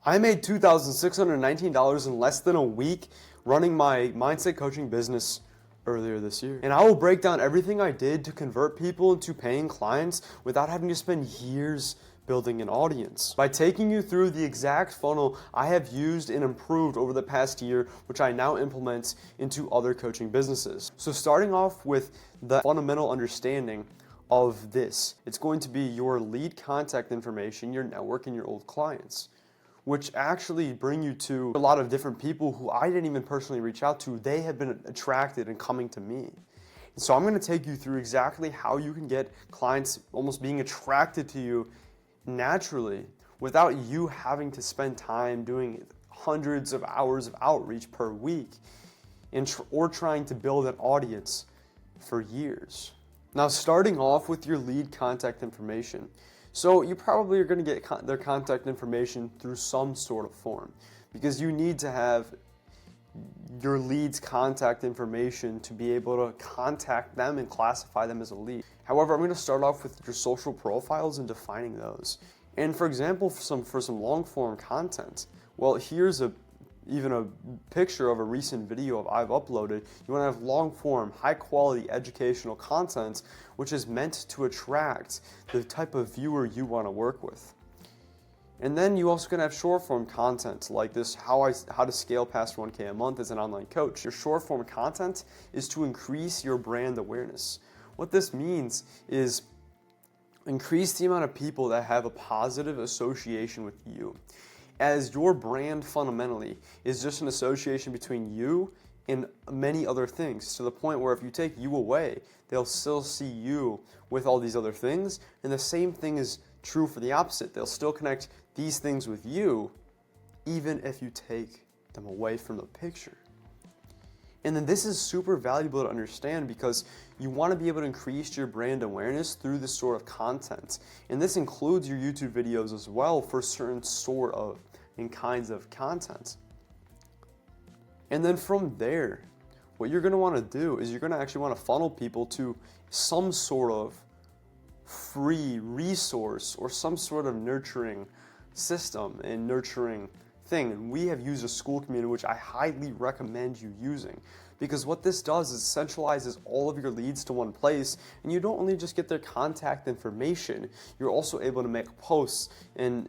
I made $2,619 in less than a week running my mindset coaching business earlier this year. And I will break down everything I did to convert people into paying clients without having to spend years building an audience. By taking you through the exact funnel I have used and improved over the past year, which I now implement into other coaching businesses. So starting off with the fundamental understanding of this, it's going to be your lead contact information, your network, and your old clients, which actually bring you to a lot of different people who I didn't even personally reach out to. They have been attracted and coming to me. And so I'm gonna take you through exactly how you can get clients almost being attracted to you naturally without you having to spend time doing hundreds of hours of outreach per week or trying to build an audience for years. Now, starting off with your lead contact information. So you probably are going to get their contact information through some sort of form because you need to have your lead's contact information to be able to contact them and classify them as a lead. However, I'm going to start off with your social profiles and defining those. And for example, for some long form content, well, here's even a picture of a recent video I've uploaded. You want to have long form, high quality educational content, which is meant to attract the type of viewer you want to work with. And then you also can have short form content like this, how to scale past 1K a month as an online coach. Your short form content is to increase your brand awareness. What this means is increase the amount of people that have a positive association with you, as your brand fundamentally is just an association between you and many other things, to the point where if you take you away, they'll still see you with all these other things. And the same thing is true for the opposite. They'll still connect these things with you even if you take them away from the picture. And then this is super valuable to understand because you want to be able to increase your brand awareness through this sort of content. And this includes your YouTube videos as well for certain sort of and kinds of content. And then from there, what you're going to want to do is you're going to actually want to funnel people to some sort of free resource or some sort of nurturing system and nurturing thing. And we have used a school community, which I highly recommend you using, because what this does is centralizes all of your leads to one place, and you don't only just get their contact information, you're also able to make posts and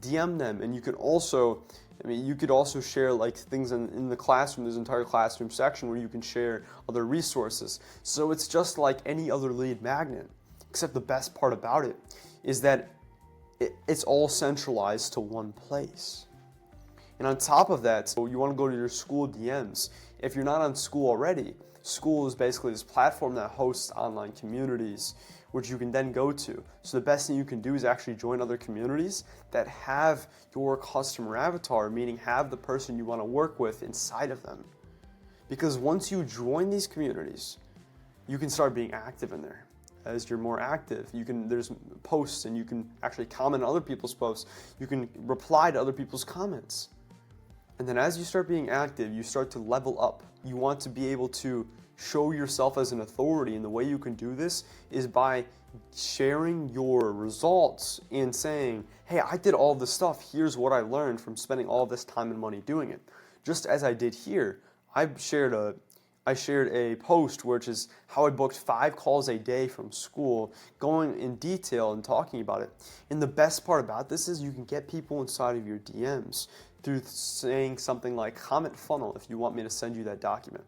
DM them. And you can also, you could also share like things in the classroom. There's an entire classroom section where you can share other resources. So it's just like any other lead magnet, except the best part about it is that it's all centralized to one place. And on top of that, so you want to go to your school DMs. If you're not on school already, school is basically this platform that hosts online communities, which you can then go to. So the best thing you can do is actually join other communities that have your customer avatar, meaning have the person you want to work with inside of them. Because once you join these communities, you can start being active in there. As you're more active, there's posts and you can actually comment on other people's posts. You can reply to other people's comments. And then as you start being active, you start to level up. You want to be able to show yourself as an authority, and the way you can do this is by sharing your results and saying, hey, I did all this stuff. Here's what I learned from spending all this time and money doing it. Just as I did here, I shared a post which is how I booked 5 calls a day from school, going in detail and talking about it. And the best part about this is you can get people inside of your DMs through saying something like comment funnel if you want me to send you that document.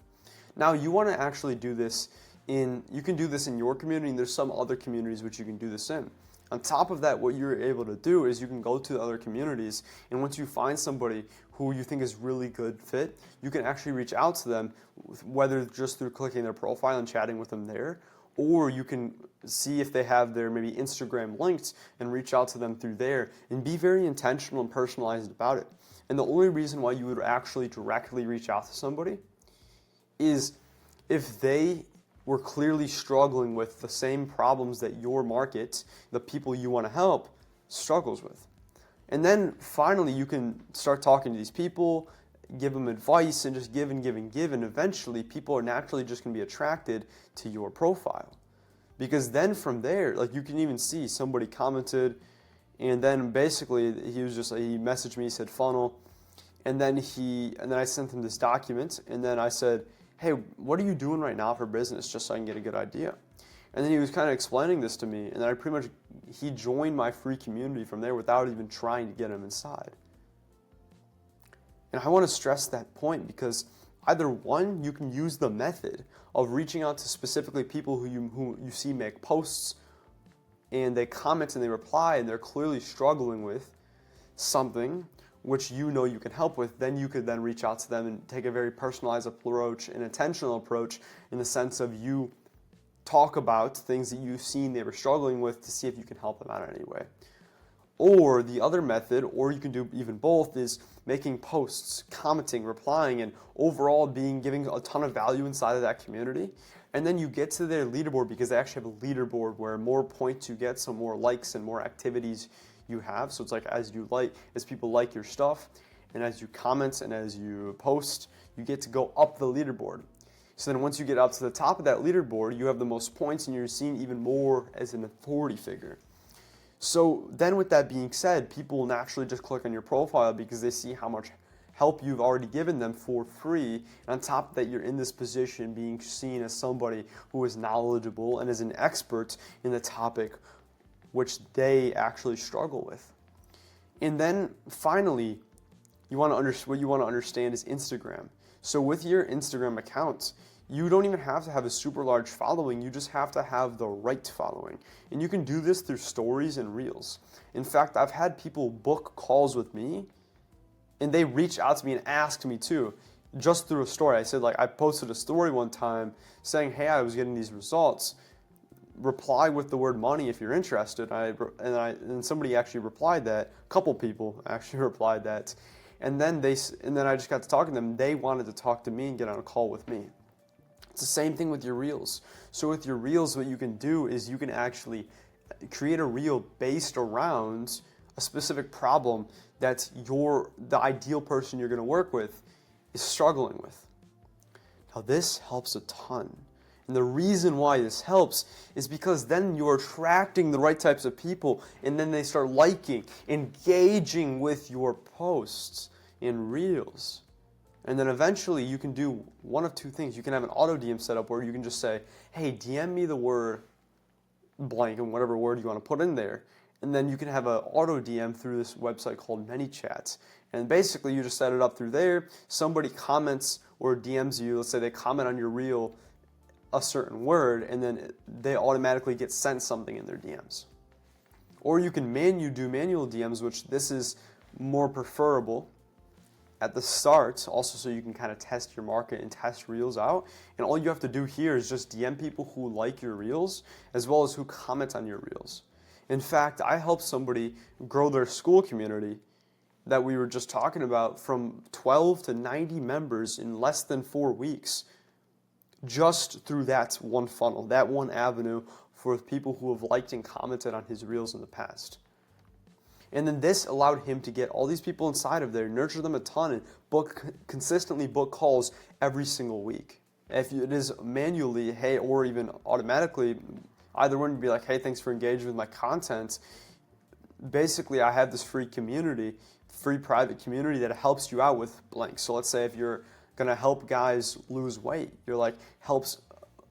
Now you want to actually do this you can do this in your community, and there's some other communities which you can do this in. On top of that, what you're able to do is you can go to other communities, and once you find somebody who you think is really good fit, you can actually reach out to them, whether just through clicking their profile and chatting with them there, or you can see if they have their maybe Instagram linked and reach out to them through there and be very intentional and personalized about it. And the only reason why you would actually directly reach out to somebody is if they were clearly struggling with the same problems that your market, the people you want to help, struggles with. And then finally, you can start talking to these people, give them advice, and just give and give and give, and eventually people are naturally just going to be attracted to your profile. Because then from there, like you can even see somebody commented And then basically he messaged me, he said funnel, and then I sent him this document, and then I said, hey, what are you doing right now for business, just so I can get a good idea. And then he was kind of explaining this to me, and then he joined my free community from there without even trying to get him inside. And I want to stress that point because either one, you can use the method of reaching out to specifically people who you see make posts, and they comment and they reply, and they're clearly struggling with something which you know you can help with. Then you could then reach out to them and take a very personalized approach, an intentional approach, in the sense of you talk about things that you've seen they were struggling with to see if you can help them out in any way. Or the other method, or you can do even both, is making posts, commenting, replying, and overall giving a ton of value inside of that community. And then you get to their leaderboard because they actually have a leaderboard where more points you get, so more likes and more activities you have. So it's like as people like your stuff, and as you comment and as you post, you get to go up the leaderboard. So then once you get up to the top of that leaderboard, you have the most points and you're seen even more as an authority figure. So then with that being said, people will naturally just click on your profile because they see how much help you've already given them for free. And on top of that, you're in this position being seen as somebody who is knowledgeable and is an expert in the topic which they actually struggle with. And then finally, what you want to understand is Instagram. So with your Instagram account, you don't even have to have a super large following, you just have to have the right following. And you can do this through stories and reels. In fact, I've had people book calls with me, and they reach out to me and ask me too, just through a story. I said, I posted a story one time saying, hey, I was getting these results. Reply with the word money if you're interested. And somebody actually replied that. A couple people actually replied that. And then I just got to talking to them. They wanted to talk to me and get on a call with me. It's the same thing with your reels. So with your reels, what you can do is you can actually create a reel based around a specific problem that the ideal person you're going to work with is struggling with. Now this helps a ton. And the reason why this helps is because then you're attracting the right types of people, and then they start liking, engaging with your posts in reels. And then eventually you can do one of two things. You can have an auto DM set up where you can just say, hey, DM me the word blank and whatever word you want to put in there. And then you can have an auto DM through this website called ManyChat. And basically you just set it up through there. Somebody comments or DMs you. Let's say they comment on your reel a certain word, and then they automatically get sent something in their DMs. Or you can do manual DMs, which this is more preferable at the start, also so you can kind of test your market and test reels out. And all you have to do here is just DM people who like your reels as well as who comment on your reels. In fact, I helped somebody grow their school community that we were just talking about from 12 to 90 members in less than 4 weeks, just through that one funnel, that one avenue for people who have liked and commented on his reels in the past. And then this allowed him to get all these people inside of there, nurture them a ton, and consistently book calls every single week. If it is manually, hey, or even automatically, either one would be like, hey, thanks for engaging with my content. Basically, I have this free private community that helps you out with blank. So let's say if you're going to help guys lose weight, you're like,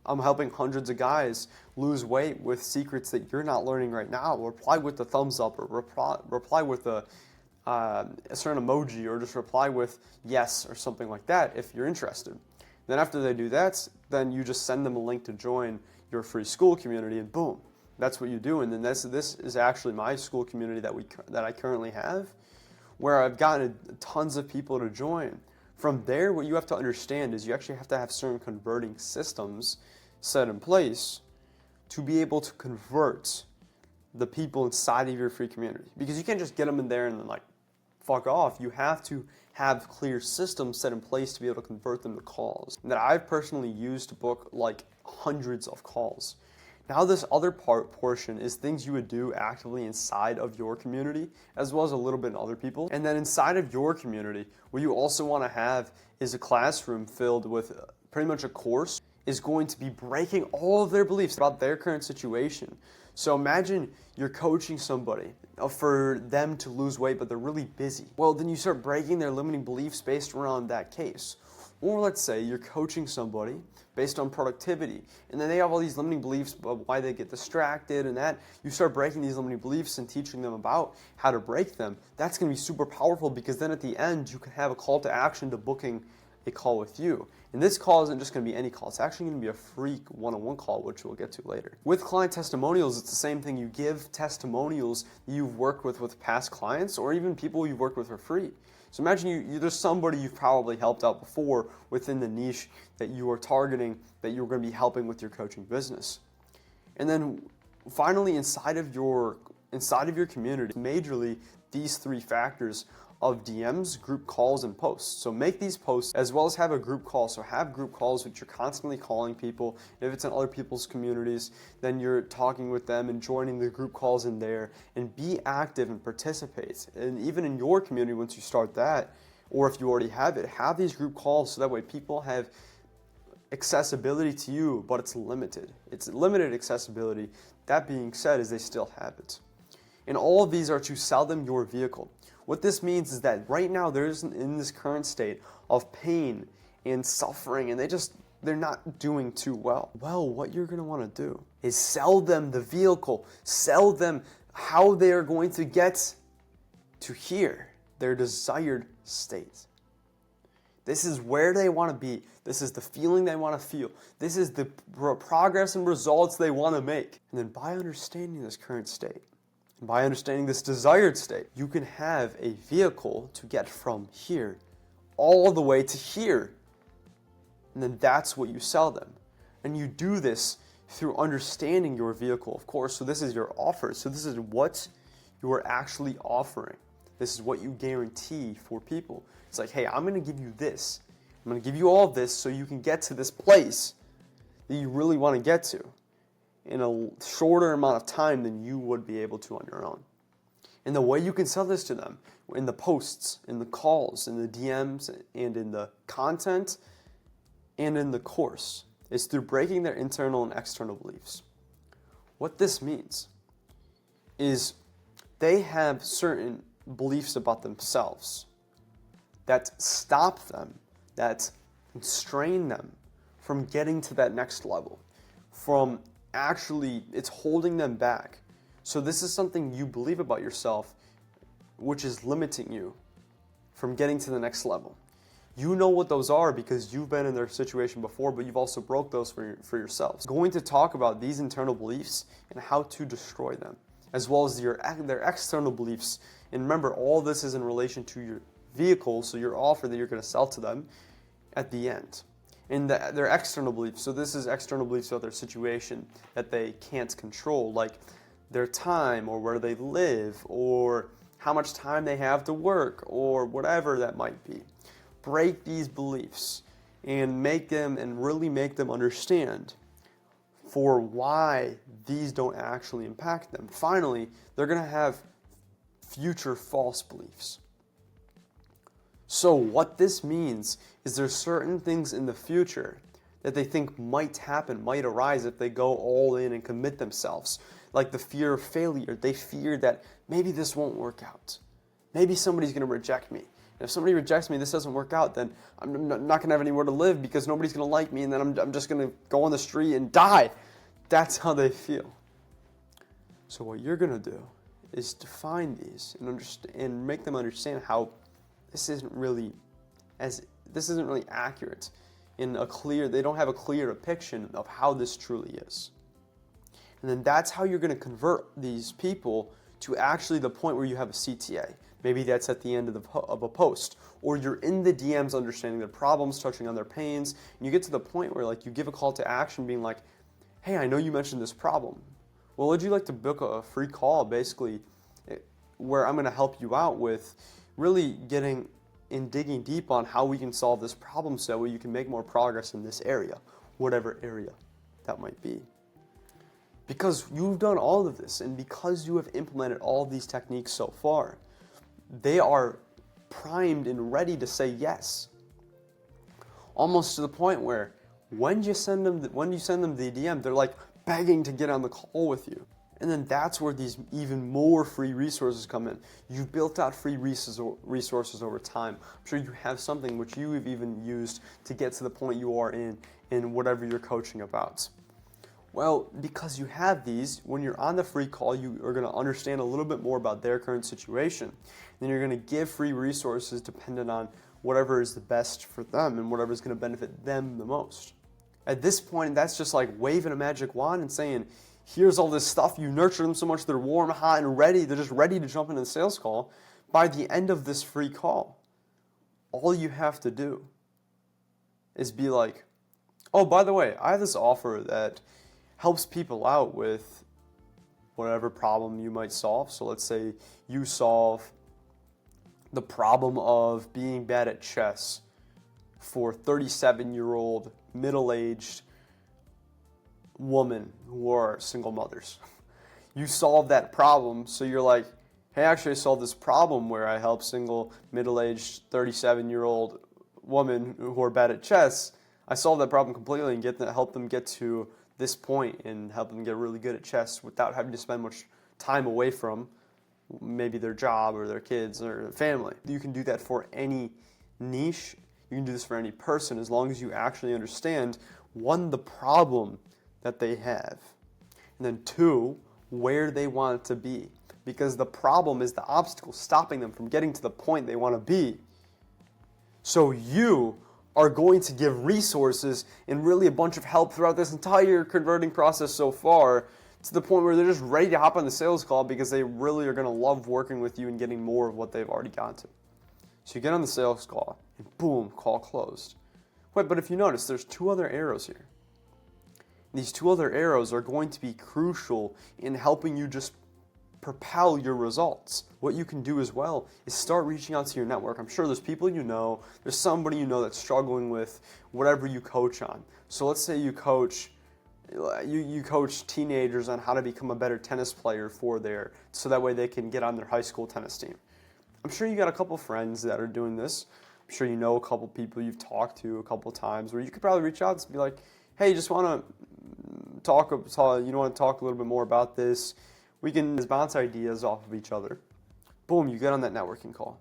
I'm helping hundreds of guys lose weight with secrets that you're not learning right now. Reply with the thumbs up, or reply with a certain emoji, or just reply with yes or something like that if you're interested. Then after they do that, then you just send them a link to join your free school community, and boom, that's what you do. And then this is actually my school community that I currently have, where I've gotten tons of people to join. From there, what you have to understand is you actually have to have certain converting systems set in place to be able to convert the people inside of your free community. Because you can't just get them in there and then fuck off. You have to have clear systems set in place to be able to convert them to calls. And that I've personally used to book hundreds of calls. Now this other portion is things you would do actively inside of your community, as well as a little bit in other people. And then inside of your community, what you also want to have is a classroom filled with pretty much a course is going to be breaking all of their beliefs about their current situation. So imagine you're coaching somebody for them to lose weight, but they're really busy. Well, then you start breaking their limiting beliefs based around that case. Or let's say you're coaching somebody based on productivity, and then they have all these limiting beliefs about why they get distracted and that. You start breaking these limiting beliefs and teaching them about how to break them. That's going to be super powerful, because then at the end you can have a call to action to booking a call with you. And this call isn't just going to be any call. It's actually going to be a free one-on-one call, which we'll get to later. With client testimonials, it's the same thing. You give testimonials that you've worked with past clients, or even people you've worked with for free. So imagine there's somebody you've probably helped out before within the niche that you are targeting, that you're going to be helping with your coaching business. And then finally, inside of your community, majorly these three factors of DMs, group calls, and posts. So make these posts as well as have a group call. So have group calls which you're constantly calling people. If it's in other people's communities, then you're talking with them and joining the group calls in there, and be active and participate. And even in your community, once you start that, or if you already have it, have these group calls so that way people have accessibility to you, but it's limited. It's limited accessibility. That being said, is they still have it. And all of these are to sell them your vehicle. What this means is that right now they're in this current state of pain and suffering, and they're not doing too well. Well, what you're going to want to do is sell them the vehicle, sell them how they are going to get to here, their desired state. This is where they want to be. This is the feeling they want to feel. This is the progress and results they want to make. And then by understanding this current state, by understanding this desired state, you can have a vehicle to get from here all the way to here. And then that's what you sell them. And you do this through understanding your vehicle, of course. So this is your offer. So this is what you are actually offering. This is what you guarantee for people. It's like, hey, I'm going to give you this. I'm going to give you all of this so you can get to this place that you really want to get to in a shorter amount of time than you would be able to on your own. And the way you can sell this to them, in the posts, in the calls, in the DMs, and in the content, and in the course, is through breaking their internal and external beliefs. What this means is they have certain beliefs about themselves that stop them, that constrain them from getting to that next level, from actually, it's holding them back. So this is something you believe about yourself, which is limiting you from getting to the next level. You know what those are because you've been in their situation before, but you've also broke those for yourselves. Going to talk about these internal beliefs and how to destroy them, as well as their external beliefs. And remember, all this is in relation to your vehicle, so your offer that you're going to sell to them at the end. And their external beliefs. So this is external beliefs about their situation that they can't control, like their time, or where they live, or how much time they have to work, or whatever that might be. Break these beliefs and really make them understand for why these don't actually impact them. Finally, they're going to have future false beliefs. So what this means is there's certain things in the future that they think might happen, might arise if they go all in and commit themselves. Like the fear of failure. They fear that maybe this won't work out. Maybe somebody's going to reject me. And if somebody rejects me, this doesn't work out, then I'm not going to have anywhere to live because nobody's going to like me, and then I'm just going to go on the street and die. That's how they feel. So what you're going to do is define these and understand and make them understand how this isn't really accurate they don't have a clear depiction of how this truly is. And then that's how you're going to convert these people to actually the point where you have a CTA. Maybe that's at the end of a post, or you're in the DMs understanding their problems, touching on their pains, and you get to the point where like you give a call to action being like, hey, I know you mentioned this problem. Well, would you like to book a free call basically where I'm going to help you out with really getting and digging deep on how we can solve this problem so you can make more progress in this area, whatever area that might be. Because you've done all of this, and because you have implemented all of these techniques so far, they are primed and ready to say yes. Almost to the point where when you send them the DM, they're like begging to get on the call with you. And then that's where these even more free resources come in. You've built out free resources over time. I'm sure you have something which you have even used to get to the point you are in whatever you're coaching about. Well, because you have these, when you're on the free call, you are going to understand a little bit more about their current situation. Then you're going to give free resources dependent on whatever is the best for them and whatever is going to benefit them the most. At this point, that's just like waving a magic wand and saying, here's all this stuff. You nurture them so much they're warm, hot, and ready. They're just ready to jump into the sales call. By the end of this free call, all you have to do is be like, oh, by the way, I have this offer that helps people out with whatever problem you might solve. So let's say you solve the problem of being bad at chess for 37-year-old middle-aged women who are single mothers. You solve that problem, so you're like, hey, actually I solved this problem where I help single middle-aged 37-year-old women who are bad at chess. I solved that problem completely and help them get to this point and help them get really good at chess without having to spend much time away from maybe their job or their kids or their family. You can do that for any niche. You can do this for any person as long as you actually understand, one, the problem that they have, and then two, where they want it to be. Because the problem is the obstacle stopping them from getting to the point they want to be. So you are going to give resources and really a bunch of help throughout this entire converting process so far, to the point where they're just ready to hop on the sales call because they really are going to love working with you and getting more of what they've already got to. So you get on the sales call and boom, call closed. Wait, but if you notice, there's two other arrows here. These two other arrows are going to be crucial in helping you just propel your results. What you can do as well is start reaching out to your network. I'm sure there's people you know, there's somebody you know that's struggling with whatever you coach on. So let's say you coach teenagers on how to become a better tennis player so that way they can get on their high school tennis team. I'm sure you got a couple friends that are doing this. I'm sure you know a couple people you've talked to a couple times where you could probably reach out and be like, hey, just want to talk a little bit more about this. We can just bounce ideas off of each other. Boom, you get on that networking call.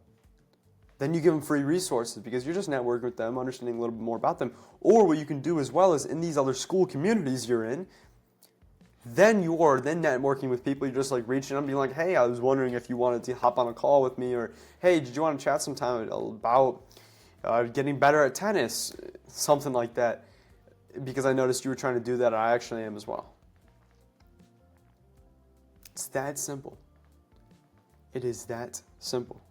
Then you give them free resources because you're just networking with them, understanding a little bit more about them. Or what you can do as well is in these other school communities you're in, then you are then networking with people. You're just like reaching out and being like, hey, I was wondering if you wanted to hop on a call with me, or hey, did you want to chat sometime about getting better at tennis, something like that, because I noticed you were trying to do that and I actually am as well. It's that simple. It is that simple.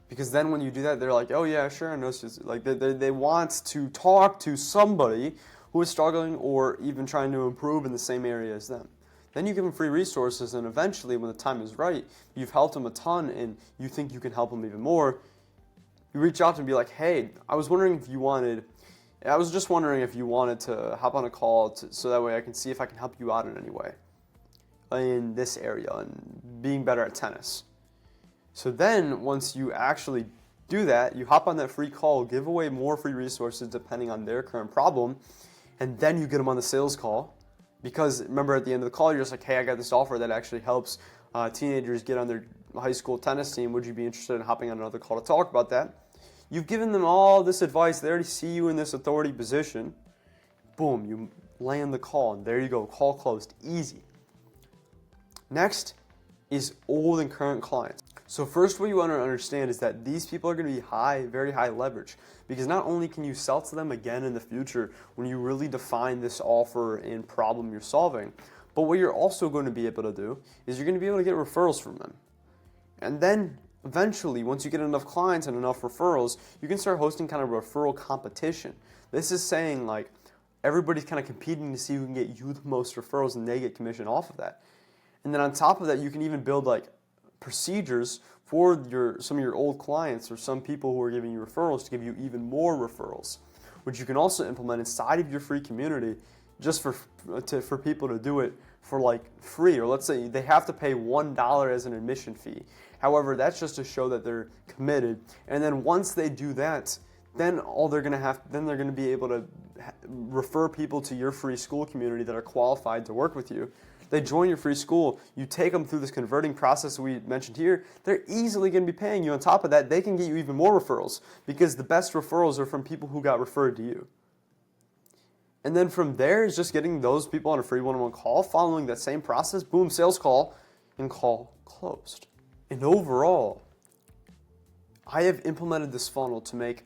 Because then when you do that, they're like, oh yeah, sure, I know. Like they want to talk to somebody who is struggling or even trying to improve in the same area as them. Then you give them free resources, and eventually when the time is right, you've helped them a ton and you think you can help them even more, you reach out to them and be like, hey, I was just wondering if you wanted to hop on a call so that way I can see if I can help you out in any way in this area and being better at tennis. So then once you actually do that, you hop on that free call, give away more free resources depending on their current problem, and then you get them on the sales call. Because remember, at the end of the call, you're just like, hey, I got this offer that actually helps teenagers get on their high school tennis team. Would you be interested in hopping on another call to talk about that? You've given them all this advice. They already see you in this authority position. Boom, you land the call, and there you go. Call closed. Easy. Next is old and current clients. So first, what you want to understand is that these people are going to be very high leverage, because not only can you sell to them again in the future when you really define this offer and problem you're solving, but what you're also going to be able to do is you're going to be able to get referrals from them. And then eventually, once you get enough clients and enough referrals, you can start hosting kind of a referral competition. This is saying like everybody's kind of competing to see who can get you the most referrals, and they get commission off of that. And then on top of that, you can even build like procedures for some of your old clients or some people who are giving you referrals to give you even more referrals, which you can also implement inside of your free community just for people to do it for like free. Or let's say they have to pay $1 as an admission fee. However, that's just to show that they're committed. And then once they do that, then they're going to be able to refer people to your free school community that are qualified to work with you. They join your free school, you take them through this converting process we mentioned here, they're easily going to be paying you. On top of that, they can get you even more referrals because the best referrals are from people who got referred to you. And then from there is just getting those people on a free one-on-one call, following that same process, boom, sales call, and call closed. And overall, I have implemented this funnel to make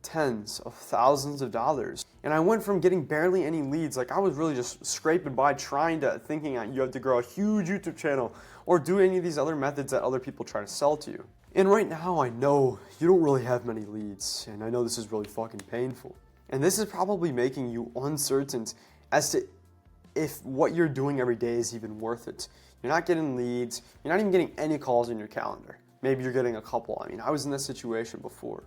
tens of thousands of dollars. And I went from getting barely any leads, like I was really just scraping by thinking you have to grow a huge YouTube channel or do any of these other methods that other people try to sell to you. And right now I know you don't really have many leads, and I know this is really fucking painful. And this is probably making you uncertain as to if what you're doing every day is even worth it. You're not getting leads, you're not even getting any calls in your calendar. Maybe you're getting a couple. I mean, I was in this situation before.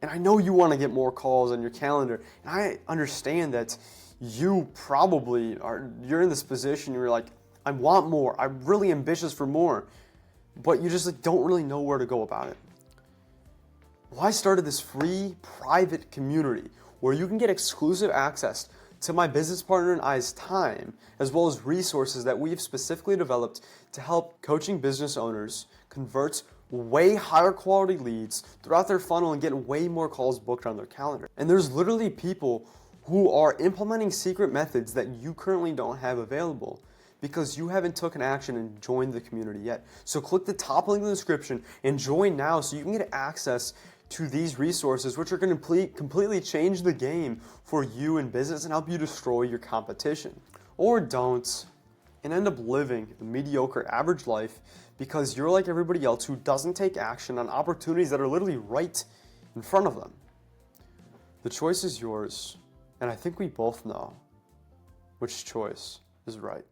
And I know you want to get more calls on your calendar. And I understand that you probably you're in this position, you're like, I want more. I'm really ambitious for more. But you just don't really know where to go about it. Well, I started this free private community where you can get exclusive access to my business partner and I's time, as well as resources that we've specifically developed to help coaching business owners convert way higher quality leads throughout their funnel and get way more calls booked on their calendar. And there's literally people who are implementing secret methods that you currently don't have available because you haven't taken action and joined the community yet. So click the top link in the description and join now so you can get access to these resources, which are going to completely change the game for you in business and help you destroy your competition. Or don't, and end up living a mediocre average life because you're like everybody else who doesn't take action on opportunities that are literally right in front of them. The choice is yours, and I think we both know which choice is right.